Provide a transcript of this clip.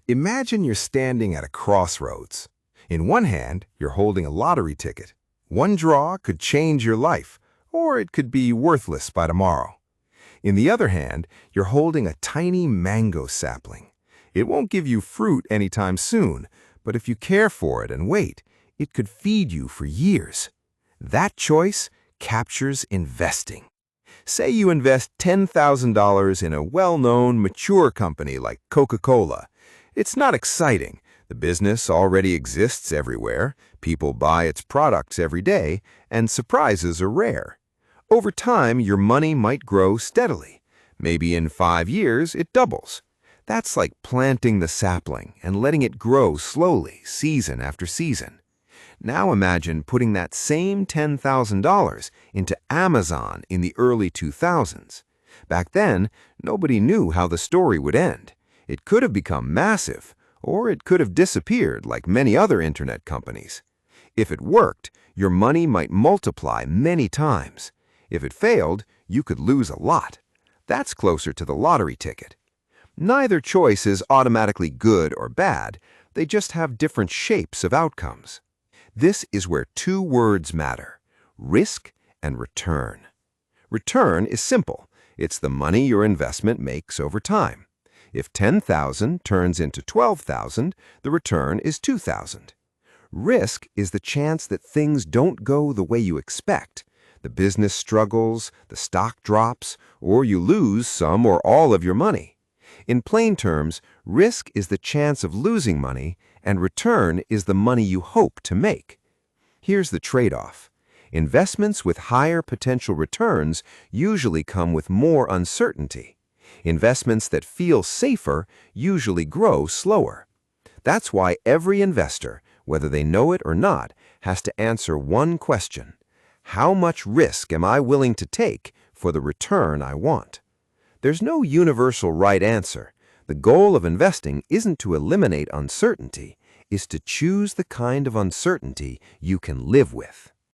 Imagine you're standing at a crossroads. In one hand, you're holding a lottery ticket. One draw could change your life, or it could be worthless by tomorrow. In the other hand, you're holding a tiny mango sapling. It won't give you fruit anytime soon, but if you care for it and wait, it could feed you for years. That choice captures investing. Say you invest $10,000 in a well-known, mature company like Coca-Cola. It's not exciting. The business already exists everywhere, people buy its products every day, and surprises are rare. Over time, your money might grow steadily. Maybe in 5 years, it doubles. That's like planting the sapling and letting it grow slowly, season after season. Now imagine putting that same $10,000 into Amazon in the early 2000s. Back then, nobody knew how the story would end. It could have become massive, or it could have disappeared like many other internet companies. If it worked, your money might multiply many times. If it failed, you could lose a lot. That's closer to the lottery ticket. Neither choice is automatically good or bad. They just have different shapes of outcomes. This is where two words matter: risk and return. Return is simple. It's the money your investment makes over time. If 10,000 turns into 12,000, the return is 2,000. Risk is the chance that things don't go the way you expect. The business struggles, the stock drops, or you lose some or all of your money. In plain terms, risk is the chance of losing money, and return is the money you hope to make. Here's the trade-off. Investments with higher potential returns usually come with more uncertainty. Investments that feel safer usually grow slower. That's why every investor, whether they know it or not, has to answer one question: how much risk am I willing to take for the return I want? There's no universal right answer. The goal of investing isn't to eliminate uncertainty, it's to choose the kind of uncertainty you can live with.